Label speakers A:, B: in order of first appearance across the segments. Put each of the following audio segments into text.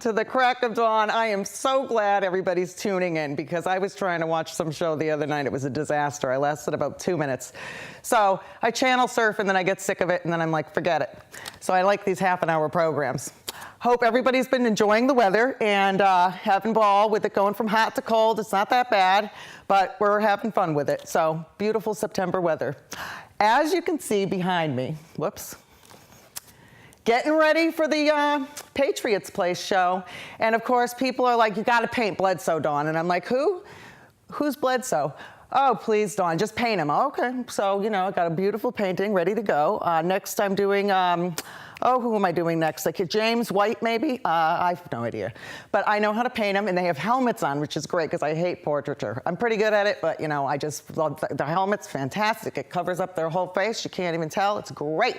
A: to the crack of dawn. I am so glad everybody's tuning in because I was trying to watch some show the other night. It was a disaster. I lasted about 2 minutes. So I channel surf and then I get sick of it and then I'm like, forget it. So I like these half-an-hour programs. Hope everybody's been enjoying the weather and having ball with it going from hot to cold. It's not that bad, but we're having fun with it. So beautiful September weather. As you can see behind me, whoops, getting ready for the Patriots Place show. And of course, people are like, you gotta paint Bledsoe, Dawn. And I'm like, who? Who's Bledsoe? Oh, please, Dawn, just paint him. Okay, so, you know, I got a beautiful painting ready to go. Next I'm doing, who am I doing next? Like James White, maybe? I have no idea. But I know how to paint them, and they have helmets on, which is great, because I hate portraiture. I'm pretty good at it, but, you know, I just love the helmet's fantastic. It covers up their whole face. You can't even tell. It's great.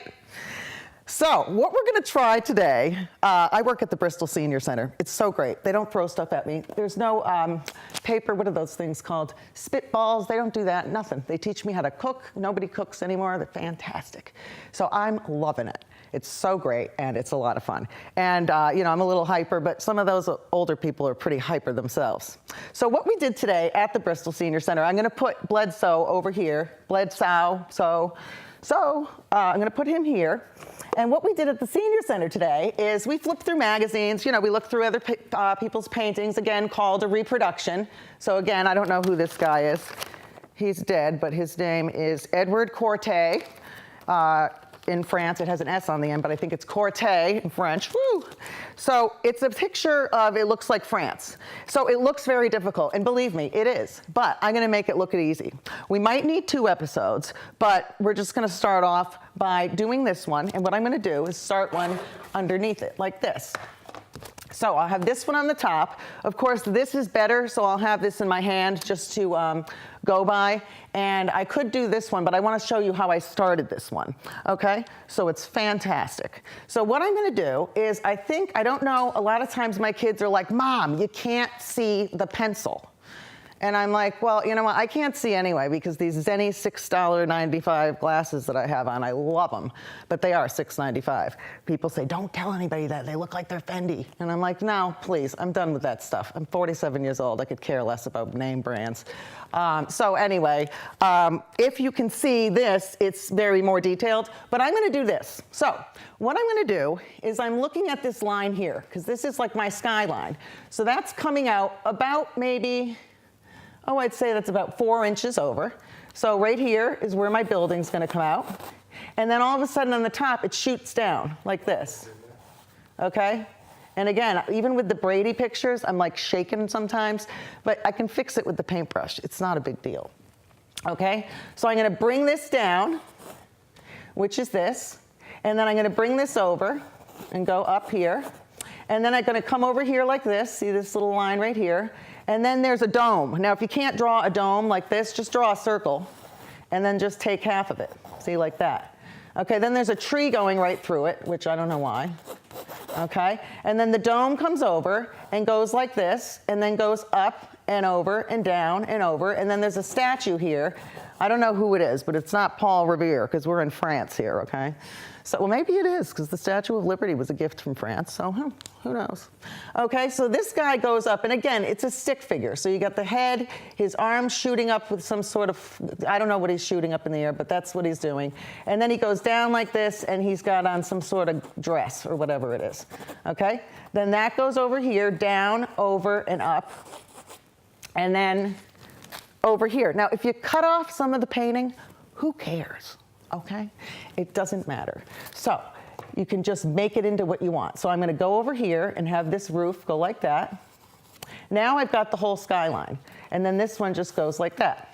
A: So what we're going to try today, I work at the Bristol Senior Center. It's so great. They don't throw stuff at me. There's no paper, what are those things called? Spitballs. They don't do that, nothing. They teach me how to cook. Nobody cooks anymore. They're fantastic. So I'm loving it. It's so great, and it's a lot of fun. And, you know, I'm a little hyper, but some of those older people are pretty hyper themselves. So what we did today at the Bristol Senior Center, I'm going to put Bledsoe over here. Bledsoe. So I'm going to put him here. And what we did at the Senior Center today is we flipped through magazines. You know, we looked through other people's paintings, again, called a reproduction. So again, I don't know who this guy is. He's dead, but his name is Edward Cortet. In France, it has an S on the end, but I think it's Cortet in French. Woo! So it's a picture of, it looks like France. So it looks very difficult, and believe me, it is. But I'm gonna make it look easy. We might need 2 episodes, but we're just gonna start off by doing this one, and what I'm gonna do is start one underneath it, like this. So I'll have this one on the top. Of course, this is better, so I'll have this in my hand just to go by. And I could do this one, but I want to show you how I started this one, okay? So it's fantastic. So what I'm going to do is I don't know, a lot of times my kids are like, Mom, you can't see the pencil. And I'm like, well, you know what, I can't see anyway because these Zenny $6.95 glasses that I have on, I love them, but they are $6.95. People say, don't tell anybody that, they look like they're Fendi. And I'm like, no, please, I'm done with that stuff. I'm 47 years old, I could care less about name brands. So anyway, if you can see this, it's very more detailed, but I'm gonna do this. So what I'm gonna do is I'm looking at this line here, because this is like my skyline. So that's coming out about maybe, I'd say that's about 4 inches over. So right here is where my building's gonna come out. And then all of a sudden on the top, it shoots down like this, okay? And again, even with the Brady pictures, I'm like shaking sometimes, but I can fix it with the paintbrush. It's not a big deal, okay? So I'm gonna bring this down, which is this, and then I'm gonna bring this over and go up here. And then I'm gonna come over here like this, see this little line right here, and then there's a dome. Now, if you can't draw a dome like this, just draw a circle, and then just take half of it, see, like that. Okay, then there's a tree going right through it, which I don't know why, okay? And then the dome comes over and goes like this, and then goes up and over and down and over, and then there's a statue here. I don't know who it is, but it's not Paul Revere, because we're in France here, okay? So, well, maybe it is, because the Statue of Liberty was a gift from France, so who knows? Okay, so this guy goes up, and again, it's a stick figure. So you got the head, his arms shooting up with some sort of, I don't know what he's shooting up in the air, but that's what he's doing. And then he goes down like this, and he's got on some sort of dress, or whatever it is, okay? Then that goes over here, down, over, and up, and then over here. Now, if you cut off some of the painting, who cares? Okay? It doesn't matter. So you can just make it into what you want. So I'm gonna go over here and have this roof go like that. Now I've got the whole skyline. And then this one just goes like that.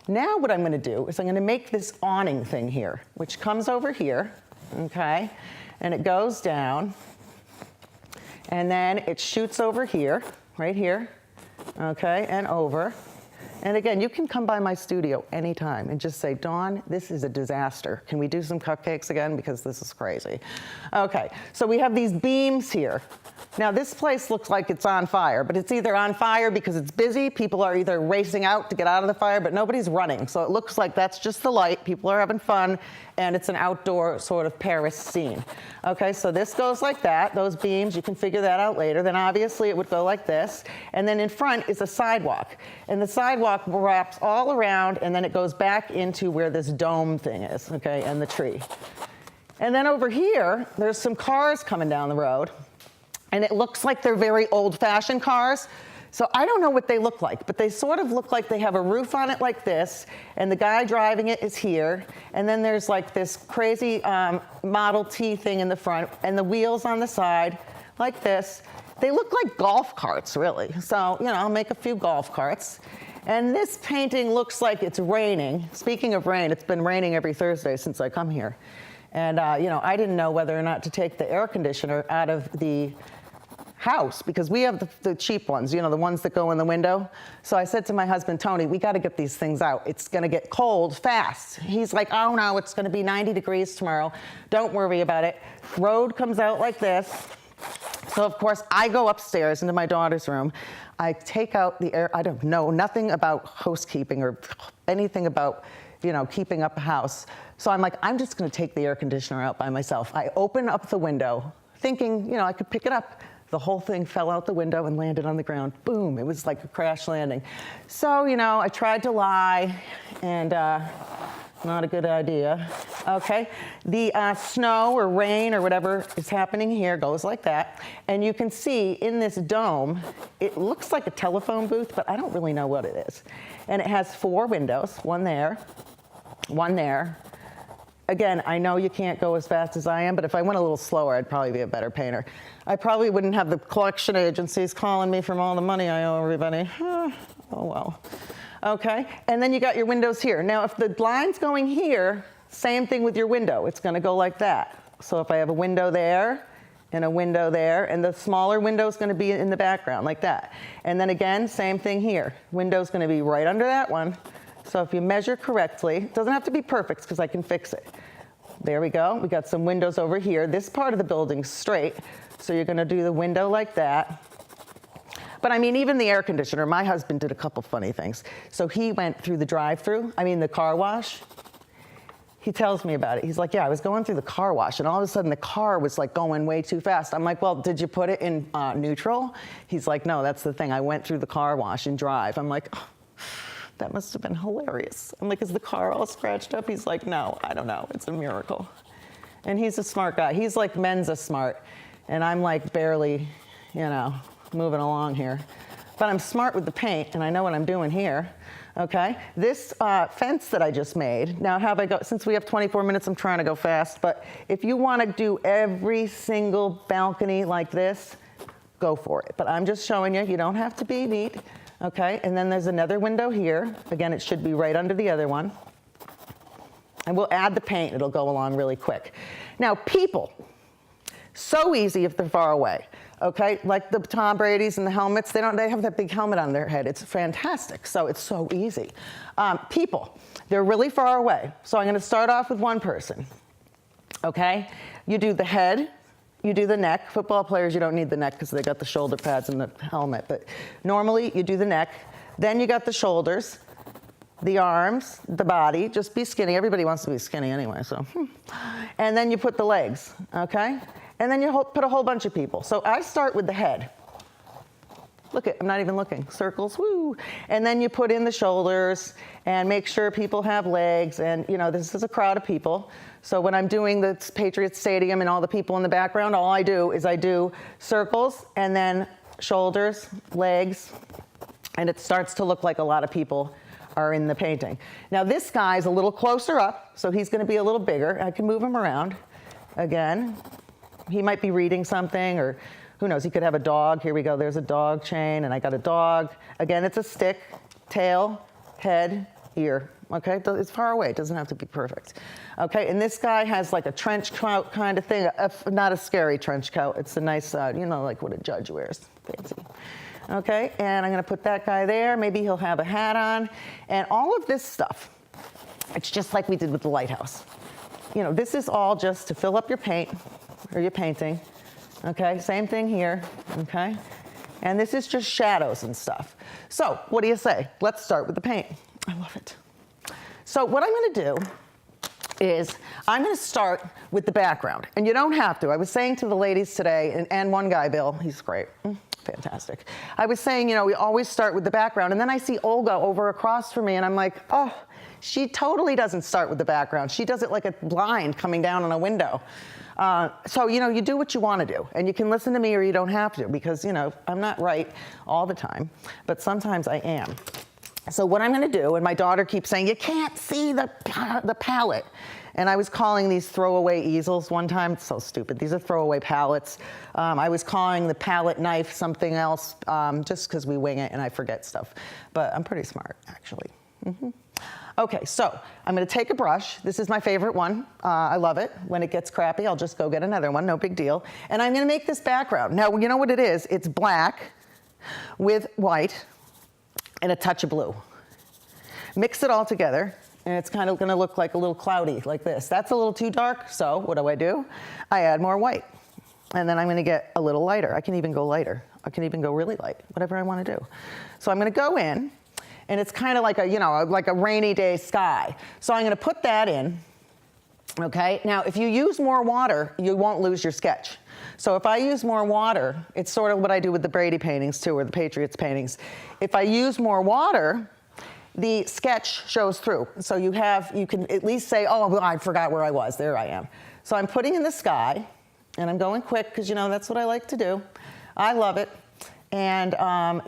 A: Now what I'm gonna do is I'm gonna make this awning thing here, which comes over here, okay? And it goes down. And then it shoots over here, right here, okay, and over. And again, you can come by my studio anytime and just say, Dawn, this is a disaster. Can we do some cupcakes again? Because this is crazy. Okay, so we have these beams here. Now this place looks like it's on fire, but it's either on fire because it's busy, people are either racing out to get out of the fire, but nobody's running. So it looks like that's just the light, people are having fun, and it's an outdoor sort of Paris scene. Okay, so this goes like that, those beams, you can figure that out later. Then obviously it would go like this, and then in front is a sidewalk. And the sidewalk wraps all around, and then it goes back into where this dome thing is, okay, and the tree. And then over here, there's some cars coming down the road. And it looks like they're very old-fashioned cars. So I don't know what they look like, but they sort of look like they have a roof on it like this, and the guy driving it is here, and then there's like this crazy Model T thing in the front, and the wheels on the side, like this. They look like golf carts, really. So, you know, I'll make a few golf carts. And this painting looks like it's raining. Speaking of rain, it's been raining every Thursday since I come here. And, you know, I didn't know whether or not to take the air conditioner out of the house, because we have the cheap ones, you know, the ones that go in the window. So I said to my husband, Tony, we got to get these things out. It's going to get cold fast. He's like, oh no, it's going to be 90 degrees tomorrow. Don't worry about it. Road comes out like this. So of course I go upstairs into my daughter's room. I take out the air. I don't know nothing about housekeeping or anything about, you know, keeping up a house. So I'm like, I'm just going to take the air conditioner out by myself. I open up the window thinking, you know, I could pick it up. The whole thing fell out the window and landed on the ground. Boom, it was like a crash landing. So, you know, I tried to lie, and not a good idea. Okay, the snow or rain or whatever is happening here goes like that. And you can see in this dome, it looks like a telephone booth, but I don't really know what it is. And it has 4 windows, one there, one there. Again, I know you can't go as fast as I am, but if I went a little slower, I'd probably be a better painter. I probably wouldn't have the collection agencies calling me from all the money I owe everybody. Oh well. Okay, and then you got your windows here. Now, if the line's going here, same thing with your window. It's gonna go like that. So if I have a window there, and a window there, and the smaller window's gonna be in the background, like that. And then again, same thing here. Window's gonna be right under that one. So if you measure correctly, it doesn't have to be perfect because I can fix it. There we go. We got some windows over here. This part of the building's straight, so you're gonna do the window like that. But I mean, even the air conditioner, my husband did a couple funny things. So he went through the drive-through, the car wash. He tells me about it. He's like, yeah, I was going through the car wash, and all of a sudden the car was like going way too fast. I'm like, well, did you put it in neutral? He's like, no, that's the thing. I went through the car wash and drive. I'm like, oh, that must have been hilarious. I'm like, is the car all scratched up? He's like, no, I don't know. It's a miracle. And he's a smart guy. He's like Mensa smart. And I'm like barely, you know, moving along here. But I'm smart with the paint, and I know what I'm doing here. Okay, this fence that I just made, now since we have 24 minutes, I'm trying to go fast, but if you want to do every single balcony like this, go for it. But I'm just showing you don't have to be neat. Okay, and then there's another window here. Again, it should be right under the other one. And we'll add the paint, it'll go along really quick. Now, people, so easy if they're far away. Okay, like the Tom Brady's and the helmets, they have that big helmet on their head. It's fantastic, so it's so easy. People, they're really far away. So I'm gonna start off with one person, okay? You do the head, you do the neck. Football players, you don't need the neck because they got the shoulder pads and the helmet, but normally you do the neck, then you got the shoulders, the arms, the body, just be skinny. Everybody wants to be skinny anyway, so. And then you put the legs, okay? And then you put a whole bunch of people. So I start with the head. Look I'm not even looking. Circles, woo. And then you put in the shoulders and make sure people have legs. And this is a crowd of people. So when I'm doing the Patriots Stadium and all the people in the background, all I do is I do circles and then shoulders, legs, and it starts to look like a lot of people are in the painting. Now this guy's a little closer up, so he's gonna be a little bigger. I can move him around again. He might be reading something, or who knows, he could have a dog. Here we go, there's a dog chain, and I got a dog. Again, it's a stick, tail, head, ear, okay? It's far away, it doesn't have to be perfect. Okay, and this guy has like a trench coat kind of thing, not a scary trench coat. It's a nice, like what a judge wears, fancy. Okay, and I'm gonna put that guy there. Maybe he'll have a hat on. And all of this stuff, it's just like we did with the lighthouse. You know, this is all just to fill up your paint or your painting. Okay, same thing here, okay? And this is just shadows and stuff. So what do you say? Let's start with the paint. I love it. So what I'm gonna do is I'm gonna start with the background. And you don't have to. I was saying to the ladies today, and one guy, Bill, he's great, fantastic. I was saying, you know, we always start with the background. And then I see Olga over across from me and I'm like, oh, she totally doesn't start with the background. She does it like a blind coming down on a window. So, you know, you do what you want to do. And you can listen to me or you don't have to because, you know, I'm not right all the time. But sometimes I am. So what I'm going to do, and my daughter keeps saying, you can't see the palette. And I was calling these throwaway easels one time. It's so stupid. These are throwaway palettes. I was calling the palette knife something else just because we wing it and I forget stuff. But I'm pretty smart, actually. Okay, so I'm gonna take a brush. This is my favorite one. I love it. When it gets crappy, I'll just go get another one, no big deal. And I'm gonna make this background. Now, you know what it is? It's black with white and a touch of blue. Mix it all together, and it's kind of gonna look like a little cloudy, like this. That's a little too dark, so what do? I add more white. And then I'm gonna get a little lighter. I can even go lighter. I can even go really light, whatever I wanna do. So I'm gonna go in, and it's kind of like a, you know, like a rainy day sky. So I'm gonna put that in, okay? Now, if you use more water, you won't lose your sketch. So if I use more water, it's sort of what I do with the Brady paintings too, or the Patriots paintings. If I use more water, the sketch shows through. So you can at least say, oh, well, I forgot where I was, there I am. So I'm putting in the sky, and I'm going quick, because you know, that's what I like to do. I love it. And,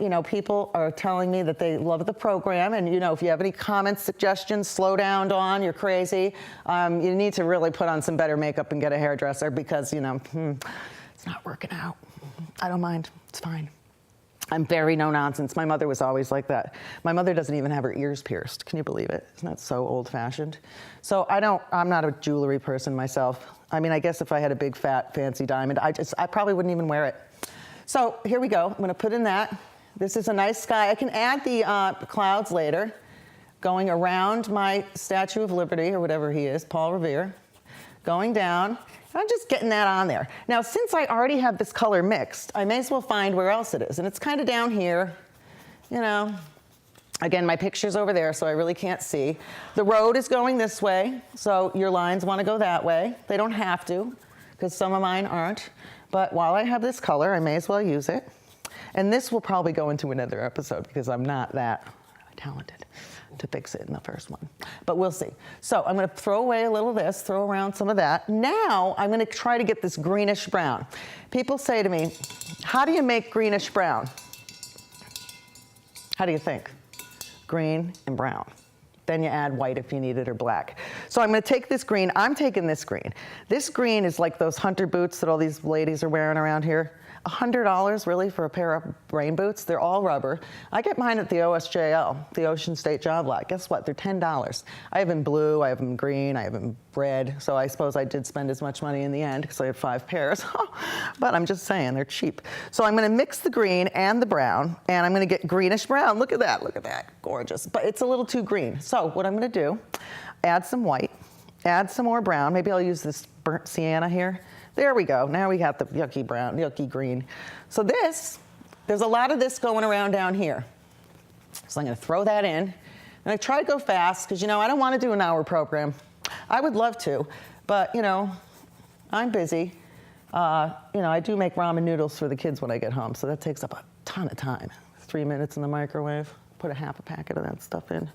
A: you know, people are telling me that they love the program. And, you know, if you have any comments, suggestions, slow down, Dawn, you're crazy. You need to really put on some better makeup and get a hairdresser because, you know, it's not working out. I don't mind. It's fine. I'm very no nonsense. My mother was always like that. My mother doesn't even have her ears pierced. Can you believe it? Isn't that so old fashioned? So I'm not a jewelry person myself. I mean, I guess if I had a big fat fancy diamond, I probably wouldn't even wear it. So here we go. I'm going to put in that. This is a nice sky. I can add the clouds later, going around my Statue of Liberty, or whatever he is, Paul Revere, going down. I'm just getting that on there. Now, since I already have this color mixed, I may as well find where else it is. And it's kind of down here, you know. Again, my picture's over there, so I really can't see. The road is going this way, so your lines want to go that way. They don't have to, because some of mine aren't. But while I have this color, I may as well use it. And this will probably go into another episode because I'm not that talented to fix it in the first one. But we'll see. So I'm going to throw away a little of this, throw around some of that. Now I'm going to try to get this greenish brown. People say to me, how do you make greenish brown? How do you think? Green and brown. Then you add white if you need it, or black. So I'm going to take this green. I'm taking this green. This green is like those hunter boots that all these ladies are wearing around here. $100 really for a pair of rain boots. They're all rubber. I get mine at the OSJL, the Ocean State Job Lot. Guess what? They're $10. I have them blue, I have them green, I have them red. So I suppose I did spend as much money in the end because I had 5 pairs. But I'm just saying, they're cheap. So I'm going to mix the green and the brown, and I'm going to get greenish brown. Look at that, gorgeous. But it's a little too green. So what I'm going to do, add some white, add some more brown. Maybe I'll use this burnt sienna here. There we go. Now we got the yucky brown, yucky green. So there's a lot of this going around down here. So I'm going to throw that in. And I try to go fast because, you know, I don't want to do an hour program. I would love to, but, you know, I'm busy. You know, I do make ramen noodles for the kids when I get home, so that takes up a ton of time. 3 minutes in the microwave. Put a half a packet of that stuff in.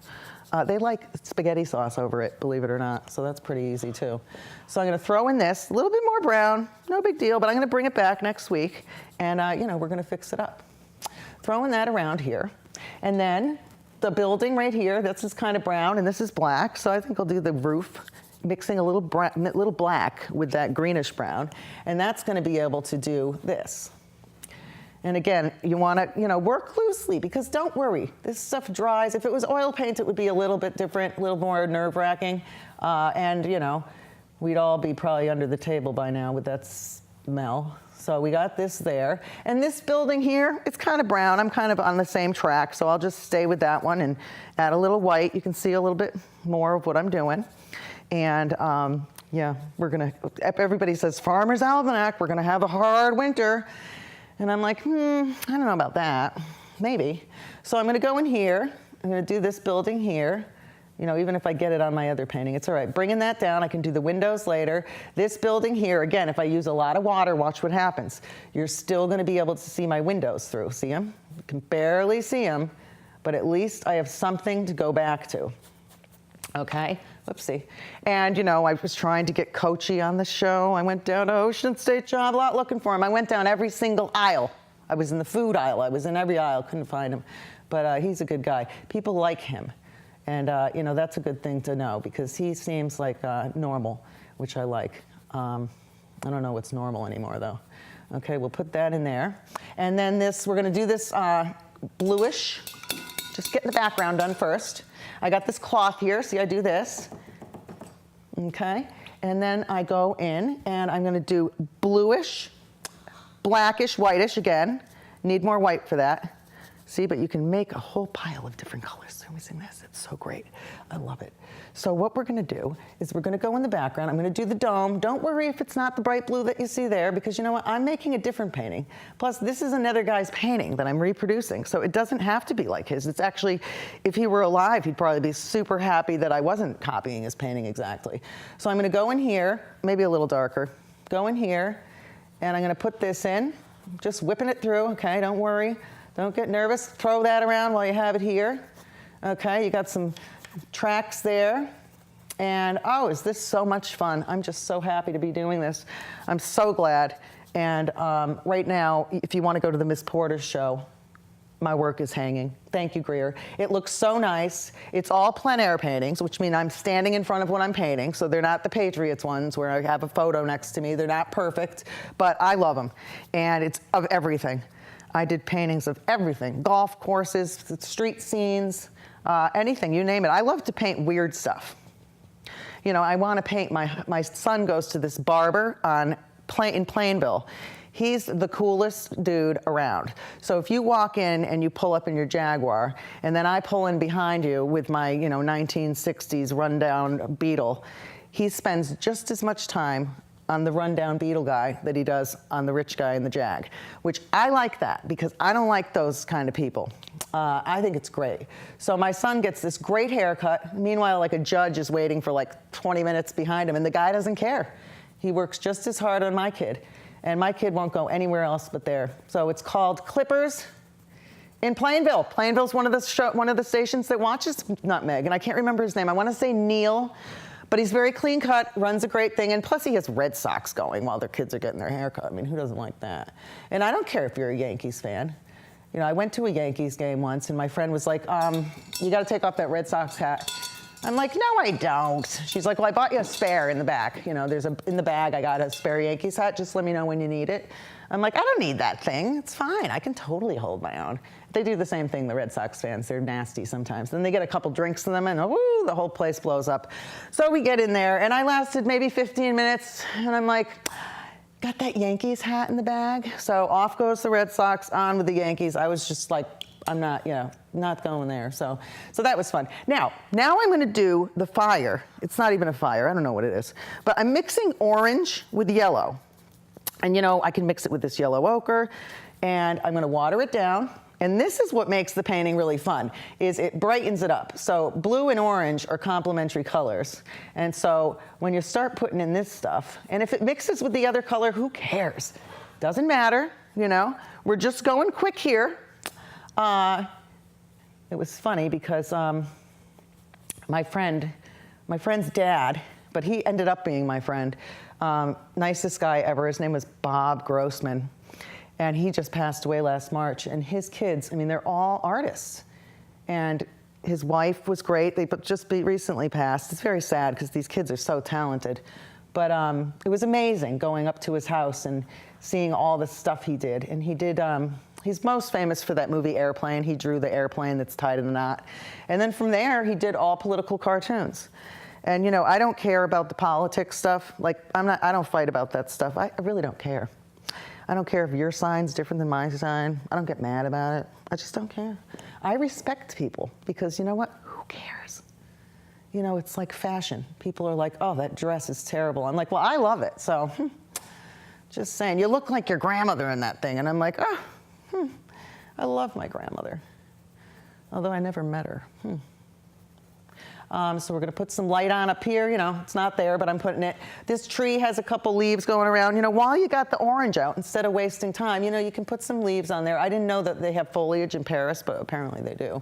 A: They like spaghetti sauce over it, believe it or not, so that's pretty easy too. So I'm going to throw in this, a little bit more brown, no big deal, but I'm going to bring it back next week, and you know, we're going to fix it up. Throwing that around here, and then the building right here, this is kind of brown, and this is black, so I think I'll do the roof, mixing a little black with that greenish brown, and that's going to be able to do this. And again, you want to, you know, work loosely because don't worry, this stuff dries. If it was oil paint, it would be a little bit different, a little more nerve-wracking. And, you know, we'd all be probably under the table by now with that Mel. So we got this there. And this building here, it's kind of brown. I'm kind of on the same track, so I'll just stay with that one and add a little white. You can see a little bit more of what I'm doing. And yeah, everybody says, Farmer's Almanac, we're gonna have a hard winter. And I'm like, I don't know about that, maybe. So I'm gonna go in here, I'm gonna do this building here. You know, even if I get it on my other painting, it's all right. Bringing that down, I can do the windows later. This building here, again, if I use a lot of water, watch what happens. You're still gonna be able to see my windows through. See them? You can barely see them, but at least I have something to go back to. Okay, whoopsie. And you know, I was trying to get Coachy on the show. I went down to Ocean State Job Lot looking for him. I went down every single aisle. I was in the food aisle. I was in every aisle, couldn't find him. But he's a good guy. People like him. And you know, that's a good thing to know because he seems like normal, which I like. I don't know what's normal anymore though. Okay, we'll put that in there. And then this, we're gonna do this bluish. Just getting the background done first. I got this cloth here, see I do this. Okay, and then I go in and I'm gonna do bluish, blackish, whitish again. Need more white for that. See, but you can make a whole pile of different colors using this. It's so great. I love it. So what we're gonna do is we're gonna go in the background. I'm gonna do the dome. Don't worry if it's not the bright blue that you see there because you know what? I'm making a different painting. Plus, this is another guy's painting that I'm reproducing. So it doesn't have to be like his. It's actually, if he were alive, he'd probably be super happy that I wasn't copying his painting exactly. So I'm gonna go in here, maybe a little darker. Go in here, and I'm gonna put this in. Just whipping it through, okay? Don't worry. Don't get nervous. Throw that around while you have it here. Okay, you got some tracks there. And oh, is this so much fun. I'm just so happy to be doing this. I'm so glad. And right now, if you want to go to the Miss Porter show, my work is hanging. Thank you, Greer. It looks so nice. It's all plein air paintings, which mean I'm standing in front of what I'm painting. So they're not the Patriots ones where I have a photo next to me. They're not perfect, but I love them. And it's of everything. I did paintings of everything, golf courses, street scenes, anything, you name it. I love to paint weird stuff. You know, I want to paint, my son goes to this barber in Plainville. He's the coolest dude around. So if you walk in and you pull up in your Jaguar, and then I pull in behind you with my 1960s rundown Beetle, he spends just as much time on the rundown Beetle guy that he does on the rich guy in the Jag, which I like that because I don't like those kind of people. I think it's great. So my son gets this great haircut. Meanwhile, like a judge is waiting for like 20 minutes behind him and the guy doesn't care. He works just as hard on my kid and my kid won't go anywhere else but there. So it's called Clippers in Plainville. Plainville's one of the stations that watches Nutmeg and I can't remember his name. I want to say Neil. But he's very clean cut, runs a great thing, and plus he has Red Sox going while their kids are getting their hair cut. I mean, who doesn't like that? And I don't care if you're a Yankees fan. You know, I went to a Yankees game once, and my friend was like, you gotta take off that Red Sox hat. I'm like, no, I don't. She's like, well, I bought you a spare in the back. You know, in the bag, I got a spare Yankees hat. Just let me know when you need it. I'm like, I don't need that thing. It's fine. I can totally hold my own. They do the same thing, the Red Sox fans. They're nasty sometimes. Then they get a couple drinks in them and woo, the whole place blows up. So we get in there and I lasted maybe 15 minutes and I'm like, got that Yankees hat in the bag? So off goes the Red Sox, on with the Yankees. I was just like, I'm not, not going there. So that was fun. Now I'm gonna do the fire. It's not even a fire, I don't know what it is. But I'm mixing orange with yellow. And I can mix it with this yellow ochre and I'm gonna water it down. And this is what makes the painting really fun, is it brightens it up. So blue and orange are complementary colors. And so when you start putting in this stuff, and if it mixes with the other color, who cares? Doesn't matter, We're just going quick here. It was funny because my friend's dad, but he ended up being my friend, nicest guy ever. His name was Bob Grossman. And he just passed away last March. And his kids, they're all artists. And his wife was great. They just recently passed. It's very sad because these kids are so talented. But it was amazing going up to his house and seeing all the stuff he did. And he did, he's most famous for that movie Airplane. He drew the airplane that's tied in a knot. And then from there, he did all political cartoons. And I don't care about the politics stuff. Like, I don't fight about that stuff. I really don't care. I don't care if your sign's different than my sign. I don't get mad about it. I just don't care. I respect people because you know what? Who cares? You know, it's like fashion. People are like, oh, that dress is terrible. I'm like, well, I love it. So just saying, you look like your grandmother in that thing. And I'm like, oh, I love my grandmother. Although I never met her. So we're gonna put some light on up here. You know, it's not there, but I'm putting it. This tree has a couple leaves going around. You know, while you got the orange out, instead of wasting time, you know, you can put some leaves on there. I didn't know that they have foliage in Paris, but apparently they do.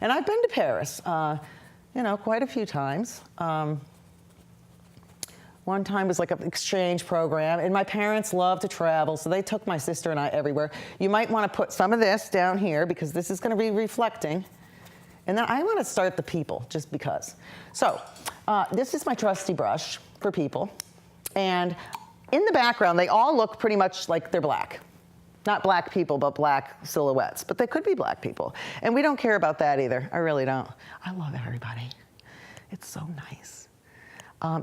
A: And I've been to Paris, you know, quite a few times. One time was like an exchange program, and my parents love to travel, so they took my sister and I everywhere. You might want to put some of this down here because this is going to be reflecting. And then I want to start the people, just because. So this is my trusty brush for people. And in the background, they all look pretty much like they're black. Not black people, but black silhouettes. But they could be black people. And we don't care about that either. I really don't. I love everybody. It's so nice.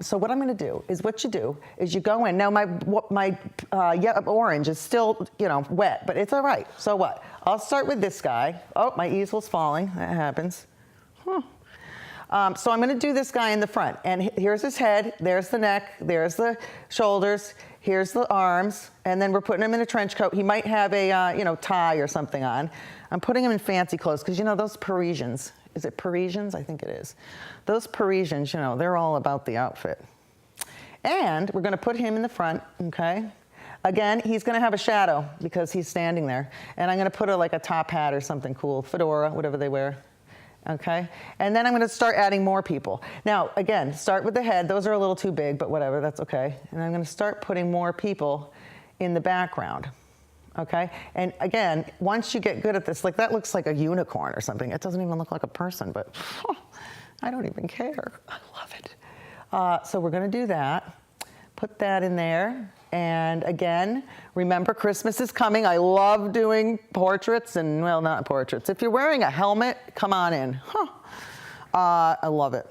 A: So what I'm going to do is what you do is you go in. Now my orange is still, you know, wet, but it's all right. So what? I'll start with this guy. Oh, my easel's falling. That happens. So I'm going to do this guy in the front. And here's his head. There's the neck. There's the shoulders. Here's the arms. And then we're putting him in a trench coat. He might have a, you know, tie or something on. I'm putting him in fancy clothes because, you know, those Parisians. Is it Parisians? I think it is. Those Parisians, you know, they're all about the outfit. And we're going to put him in the front, okay? Again, he's going to have a shadow because he's standing there. And I'm going to put like a top hat or something cool, fedora, whatever they wear, okay? And then I'm going to start adding more people. Now, again, start with the head. Those are a little too big, but whatever, that's okay. And I'm going to start putting more people in the background. Okay, and again, once you get good at this, like that looks like a unicorn or something. It doesn't even look like a person, but I don't even care. I love it. So we're going to do that. Put that in there. And again, remember Christmas is coming. I love doing portraits and, well, not portraits. If you're wearing a helmet, come on in. I love it.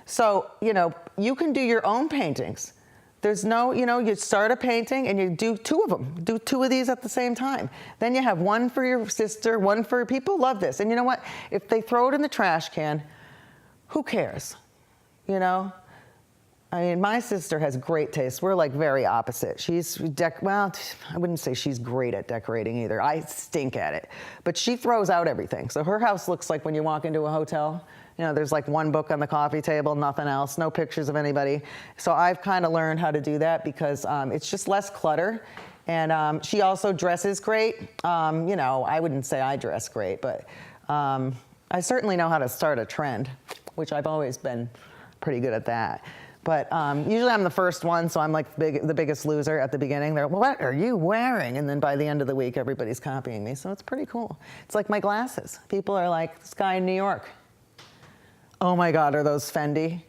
A: So, you know, you can do your own paintings. There's no, you know, you start a painting and you do two of them. Do two of these at the same time. Then you have one for your sister, one for people. Love this. And you know what? If they throw it in the trash can, who cares? You know? I mean, my sister has great taste. We're like very opposite. She's, well, I wouldn't say she's great at decorating either. I stink at it. But she throws out everything. So her house looks like when you walk into a hotel, you know, there's like one book on the coffee table, nothing else, no pictures of anybody. So I've kind of learned how to do that because it's just less clutter. And she also dresses great. You know, I wouldn't say I dress great, but I certainly know how to start a trend, which I've always been pretty good at that. But usually I'm the first one, so I'm like the biggest loser at the beginning. They're, well, what are you wearing? And then by the end of the week, everybody's copying me. So it's pretty cool. It's like my glasses. People are like, this guy in New York. Oh my God, are those Fendi?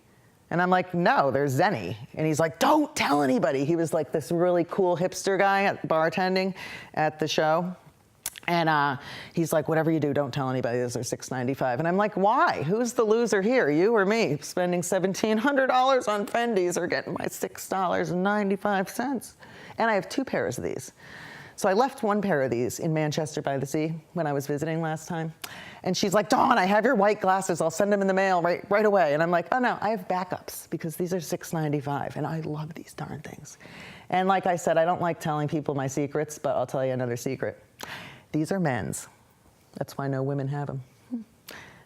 A: And I'm like, no, they're Zenni. And he's like, don't tell anybody. He was like this really cool hipster guy at bartending at the show. And he's like, whatever you do, don't tell anybody, those are $6.95. And I'm like, why? Who's the loser here, you or me? Spending $1,700 on Fendis or getting my $6.95. And I have 2 pairs of these. So I left 1 pair of these in Manchester by the Sea when I was visiting last time. And she's like, Dawn, I have your white glasses. I'll send them in the mail right away. And I'm like, oh no, I have backups because these are $6.95 and I love these darn things. And like I said, I don't like telling people my secrets, but I'll tell you another secret. These are men's. That's why no women have them.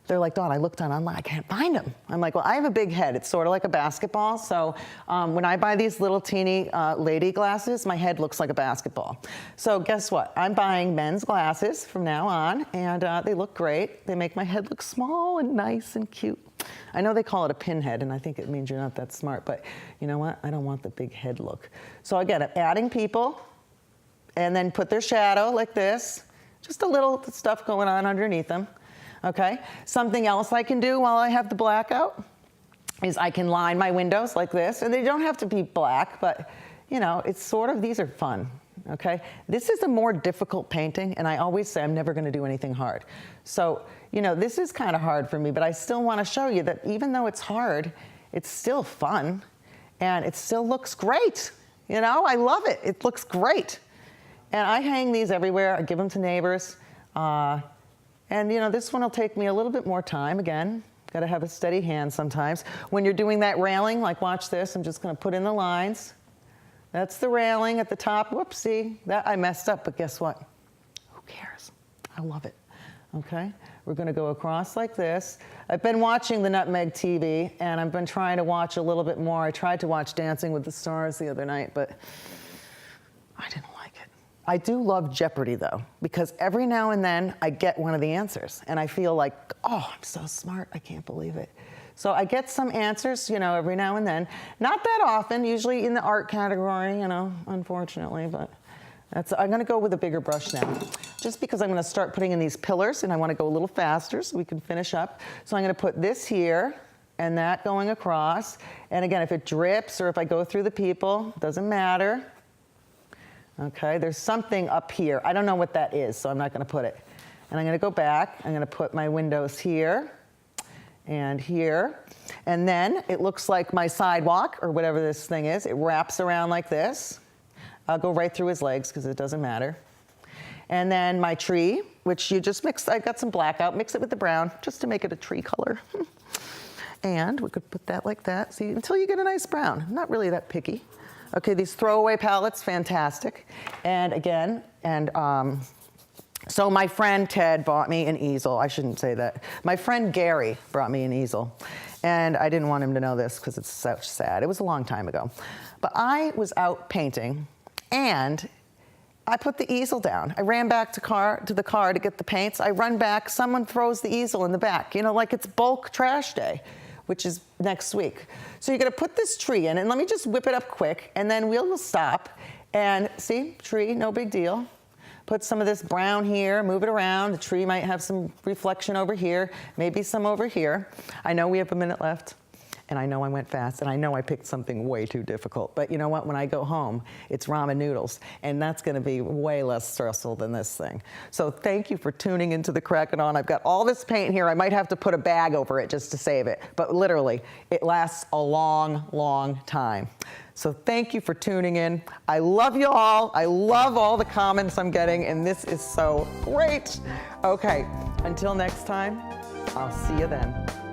A: They're like, Dawn, I looked online, I can't find them. I'm like, well, I have a big head. It's sort of like a basketball. So when I buy these little teeny lady glasses, my head looks like a basketball. So guess what? I'm buying men's glasses from now on, and they look great. They make my head look small and nice and cute. I know they call it a pinhead, and I think it means you're not that smart, but you know what? I don't want the big head look. So again, I'm adding people, and then put their shadow like this. Just a little stuff going on underneath them. Okay, something else I can do while I have the blackout is I can line my windows like this, and they don't have to be black, but you know, it's sort of, these are fun, okay? This is a more difficult painting, and I always say I'm never gonna do anything hard. So, you know, this is kind of hard for me, but I still wanna show you that even though it's hard, it's still fun, and it still looks great. You know, I love it, it looks great. And I hang these everywhere. I give them to neighbors. And you know, this one will take me a little bit more time. Again, got to have a steady hand sometimes. When you're doing that railing, like watch this, I'm just going to put in the lines. That's the railing at the top. Whoopsie, that I messed up, but guess what? Who cares? I love it. Okay, we're going to go across like this. I've been watching the Nutmeg TV, and I've been trying to watch a little bit more. I tried to watch Dancing with the Stars the other night, but I didn't like it. I do love Jeopardy, though, because every now and then I get one of the answers, and I feel like, oh, I'm so smart. I can't believe it. So I get some answers, you know, every now and then. Not that often, usually in the art category, you know, unfortunately, but I'm going to go with a bigger brush now, just because I'm going to start putting in these pillars, and I want to go a little faster so we can finish up. So I'm going to put this here and that going across. And again, if it drips or if I go through the people, doesn't matter. Okay, there's something up here. I don't know what that is, so I'm not going to put it. And I'm going to go back. I'm going to put my windows here and here. And then it looks like my sidewalk, or whatever this thing is. It wraps around like this. I'll go right through his legs because it doesn't matter. And then my tree, which you just mix, I got some black out, mix it with the brown just to make it a tree color. And we could put that like that, see, until you get a nice brown. I'm not really that picky. Okay, these throwaway palettes, fantastic. And again, so my friend Ted bought me an easel. I shouldn't say that. My friend Gary brought me an easel. And I didn't want him to know this because it's so sad. It was a long time ago. But I was out painting, and I put the easel down. I ran back to the car to get the paints. I run back, someone throws the easel in the back, you know, like it's bulk trash day, which is next week. So you're gonna put this tree in, and let me just whip it up quick, and then we'll stop. And see, tree, no big deal. Put some of this brown here, move it around. The tree might have some reflection over here, maybe some over here. I know we have a minute left. And I know I went fast, and I know I picked something way too difficult. But you know what? When I go home, it's ramen noodles, and that's going to be way less stressful than this thing. So thank you for tuning into the Crackin' On. I've got all this paint here. I might have to put a bag over it just to save it. But literally, it lasts a long, long time. So thank you for tuning in. I love you all. I love all the comments I'm getting, and this is so great. Okay, until next time, I'll see you then.